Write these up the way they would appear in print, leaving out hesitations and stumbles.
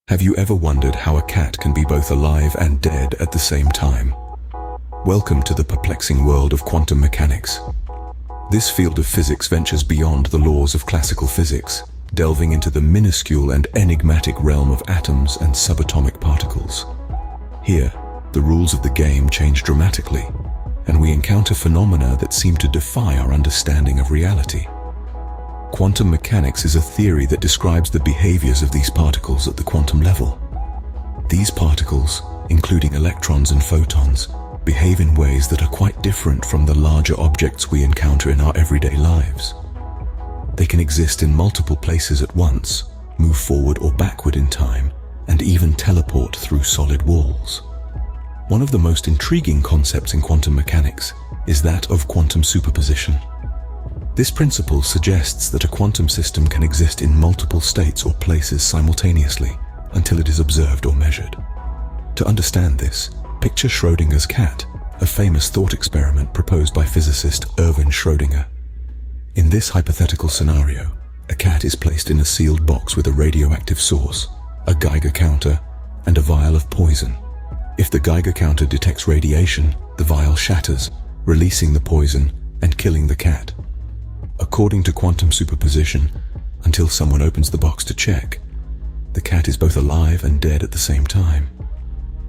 Have you ever wondered how a cat can be both alive and dead at the same time? Welcome to the perplexing world of quantum mechanics. This field of physics ventures beyond the laws of classical physics, delving into the minuscule and enigmatic realm of atoms and subatomic particles. Here, the rules of the game change dramatically, and we encounter phenomena that seem to defy our understanding of reality. Quantum mechanics is a theory that describes the behaviors of these particles at the quantum level. These particles, including electrons and photons, behave in ways that are quite different from the larger objects we encounter in our everyday lives. They can exist in multiple places at once, move forward or backward in time, and even teleport through solid walls. One of the most intriguing concepts in quantum mechanics is that of quantum superposition. This principle suggests that a quantum system can exist in multiple states or places simultaneously until it is observed or measured. To understand this, picture Schrödinger's cat, a famous thought experiment proposed by physicist Erwin Schrödinger. In this hypothetical scenario, a cat is placed in a sealed box with a radioactive source, a Geiger counter, and a vial of poison. If the Geiger counter detects radiation, the vial shatters, releasing the poison and killing the cat. According to quantum superposition, until someone opens the box to check, the cat is both alive and dead at the same time.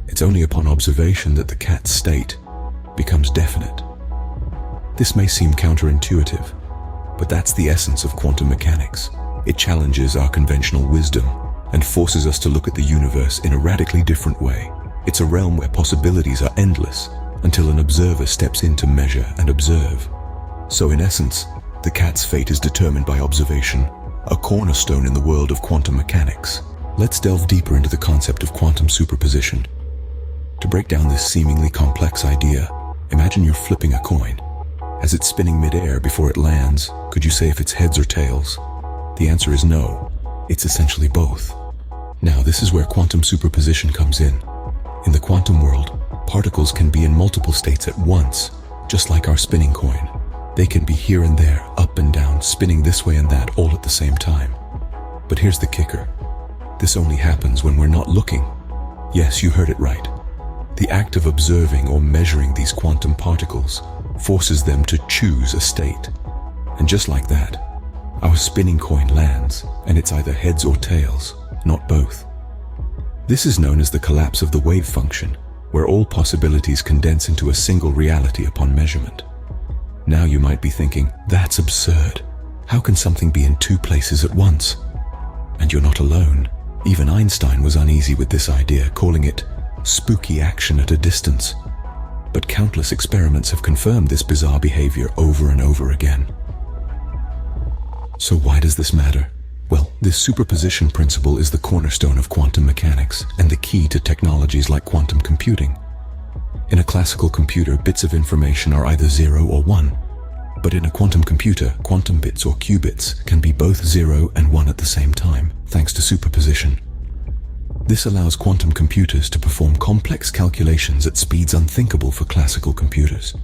It's only upon observation that the cat's state becomes definite. This may seem counterintuitive, but that's the essence of quantum mechanics. It challenges our conventional wisdom and forces us to look at the universe in a radically different way. It's a realm where possibilities are endless until an observer steps in to measure and observe. So in essence, the cat's fate is determined by observation, a cornerstone in the world of quantum mechanics. Let's delve deeper into the concept of quantum superposition. To break down this seemingly complex idea, imagine you're flipping a coin. As it's spinning mid-air before it lands, could you say if it's heads or tails? The answer is no. It's essentially both. Now, this is where quantum superposition comes in. In the quantum world, particles can be in multiple states at once, just like our spinning coin. They can be here and there, up and down, spinning this way and that, all at the same time. But here's the kicker. This only happens when we're not looking. Yes, you heard it right. The act of observing or measuring these quantum particles forces them to choose a state. And just like that, our spinning coin lands, and it's either heads or tails, not both. This is known as the collapse of the wave function, where all possibilities condense into a single reality upon measurement. Now you might be thinking, that's absurd. How can something be in two places at once? And you're not alone. Even Einstein was uneasy with this idea, calling it spooky action at a distance. But countless experiments have confirmed this bizarre behavior over and over again. So why does this matter? Well, this superposition principle is the cornerstone of quantum mechanics and the key to technologies like quantum computing. In a classical computer, bits of information are either 0 or 1. But in a quantum computer, quantum bits or qubits can be both 0 and 1 at the same time, thanks to superposition. This allows quantum computers to perform complex calculations at speeds unthinkable for classical computers.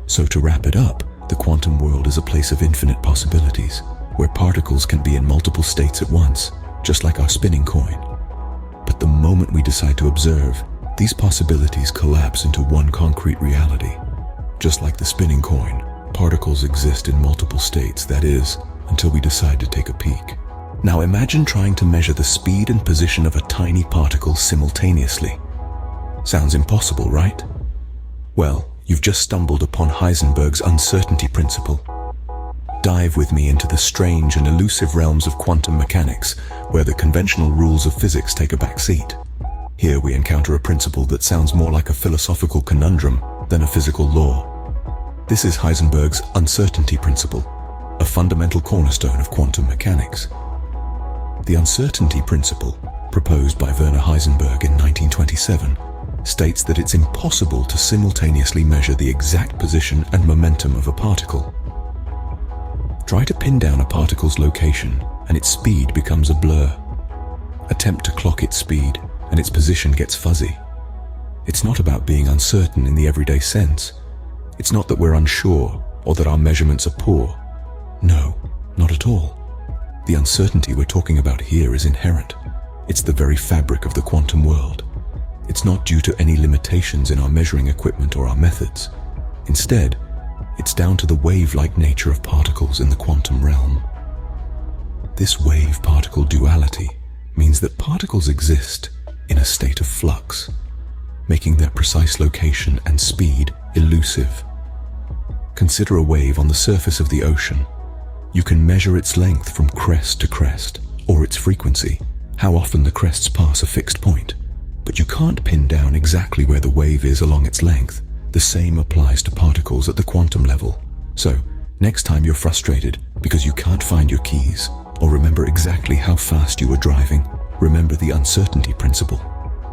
So to wrap it up, the quantum world is a place of infinite possibilities, where particles can be in multiple states at once, just like our spinning coin. But the moment we decide to observe, these possibilities collapse into one concrete reality. Just like the spinning coin, particles exist in multiple states, that is, until we decide to take a peek. Now imagine trying to measure the speed and position of a tiny particle simultaneously. Sounds impossible, right? Well, you've just stumbled upon Heisenberg's uncertainty principle. Dive with me into the strange and elusive realms of quantum mechanics, where the conventional rules of physics take a back seat. Here we encounter a principle that sounds more like a philosophical conundrum than a physical law. This is Heisenberg's uncertainty principle, a fundamental cornerstone of quantum mechanics. The uncertainty principle, proposed by Werner Heisenberg in 1927, states that it's impossible to simultaneously measure the exact position and momentum of a particle. Try to pin down a particle's location, and its speed becomes a blur. Attempt to clock its speed, and its position gets fuzzy. It's not about being uncertain in the everyday sense. It's not that we're unsure or that our measurements are poor. No, not at all. The uncertainty we're talking about here is inherent. It's the very fabric of the quantum world. It's not due to any limitations in our measuring equipment or our methods. Instead, it's down to the wave-like nature of particles in the quantum realm. This wave-particle duality means that particles exist in a state of flux, making their precise location and speed elusive. Consider a wave on the surface of the ocean. You can measure its length from crest to crest, or its frequency, how often the crests pass a fixed point. But you can't pin down exactly where the wave is along its length. The same applies to particles at the quantum level. So, next time you're frustrated because you can't find your keys, or remember exactly how fast you were driving, remember the uncertainty principle.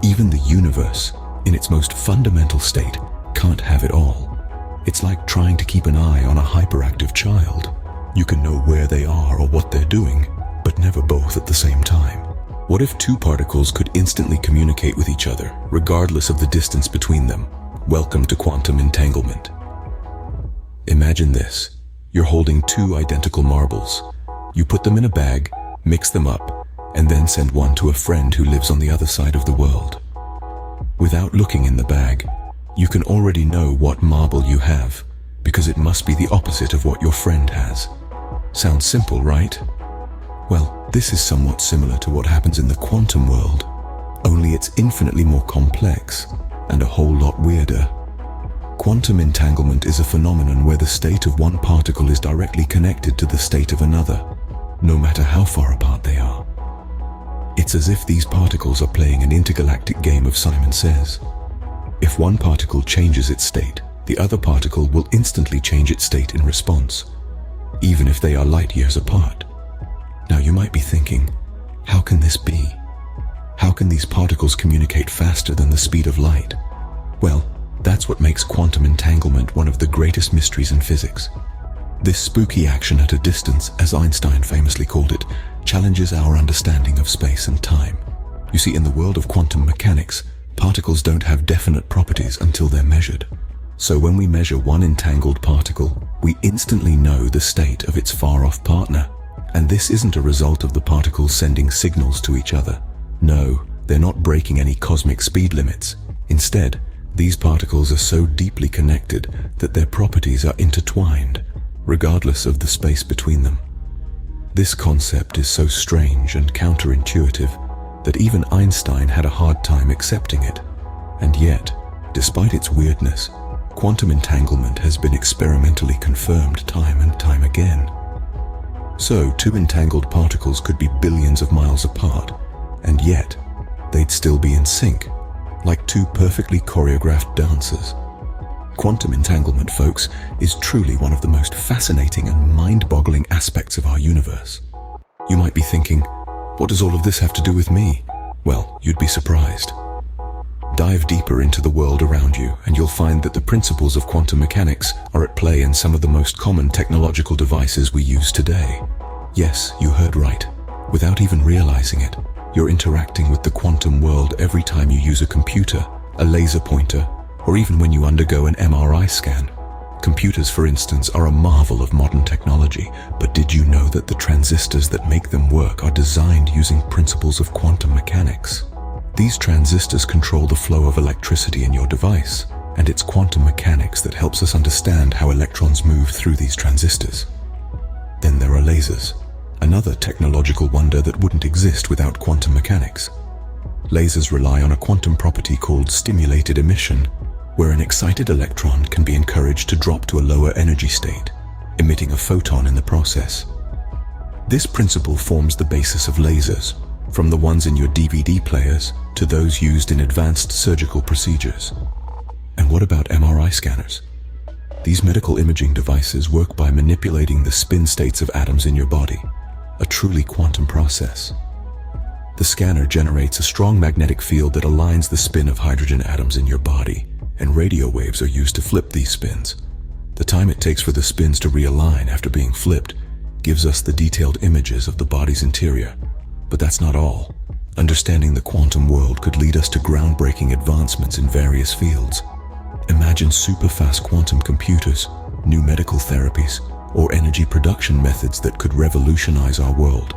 Even the universe, in its most fundamental state, can't have it all. It's like trying to keep an eye on a hyperactive child. You can know where they are or what they're doing, but never both at the same time. What if two particles could instantly communicate with each other, regardless of the distance between them? Welcome to quantum entanglement. Imagine this. You're holding two identical marbles. You put them in a bag, mix them up, and then send one to a friend who lives on the other side of the world. Without looking in the bag, you can already know what marble you have, because it must be the opposite of what your friend has. Sounds simple, right? Well, this is somewhat similar to what happens in the quantum world, only it's infinitely more complex and a whole lot weirder. Quantum entanglement is a phenomenon where the state of one particle is directly connected to the state of another, no matter how far apart they are. It's as if these particles are playing an intergalactic game of Simon Says. If one particle changes its state, the other particle will instantly change its state in response, even if they are light years apart. Now you might be thinking, how can this be? How can these particles communicate faster than the speed of light? Well, that's what makes quantum entanglement one of the greatest mysteries in physics. This spooky action at a distance, as Einstein famously called it, challenges our understanding of space and time. You see, in the world of quantum mechanics, particles don't have definite properties until they're measured. So when we measure one entangled particle, we instantly know the state of its far-off partner. And this isn't a result of the particles sending signals to each other. No, they're not breaking any cosmic speed limits. Instead, these particles are so deeply connected that their properties are intertwined, regardless of the space between them. This concept is so strange and counterintuitive that even Einstein had a hard time accepting it. And yet, despite its weirdness, quantum entanglement has been experimentally confirmed time and time again. So, two entangled particles could be billions of miles apart, and yet, they'd still be in sync, like two perfectly choreographed dancers. Quantum entanglement, folks, is truly one of the most fascinating and mind-boggling aspects of our universe. You might be thinking, what does all of this have to do with me? Well, you'd be surprised. Dive deeper into the world around you, and you'll find that the principles of quantum mechanics are at play in some of the most common technological devices we use today. Yes, you heard right. Without even realizing it, you're interacting with the quantum world every time you use a computer, a laser pointer, or even when you undergo an MRI scan. Computers, for instance, are a marvel of modern technology, but did you know that the transistors that make them work are designed using principles of quantum mechanics? These transistors control the flow of electricity in your device, and it's quantum mechanics that helps us understand how electrons move through these transistors. Then there are lasers, another technological wonder that wouldn't exist without quantum mechanics. Lasers rely on a quantum property called stimulated emission, where an excited electron can be encouraged to drop to a lower energy state, emitting a photon in the process. This principle forms the basis of lasers, from the ones in your DVD players to those used in advanced surgical procedures. And what about MRI scanners? These medical imaging devices work by manipulating the spin states of atoms in your body, a truly quantum process. The scanner generates a strong magnetic field that aligns the spin of hydrogen atoms in your body, and radio waves are used to flip these spins. The time it takes for the spins to realign after being flipped gives us the detailed images of the body's interior. But that's not all. Understanding the quantum world could lead us to groundbreaking advancements in various fields. Imagine super-fast quantum computers, new medical therapies, or energy production methods that could revolutionize our world.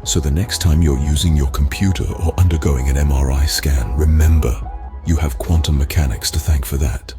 So the next time you're using your computer or undergoing an MRI scan, remember, you have quantum mechanics to thank for that.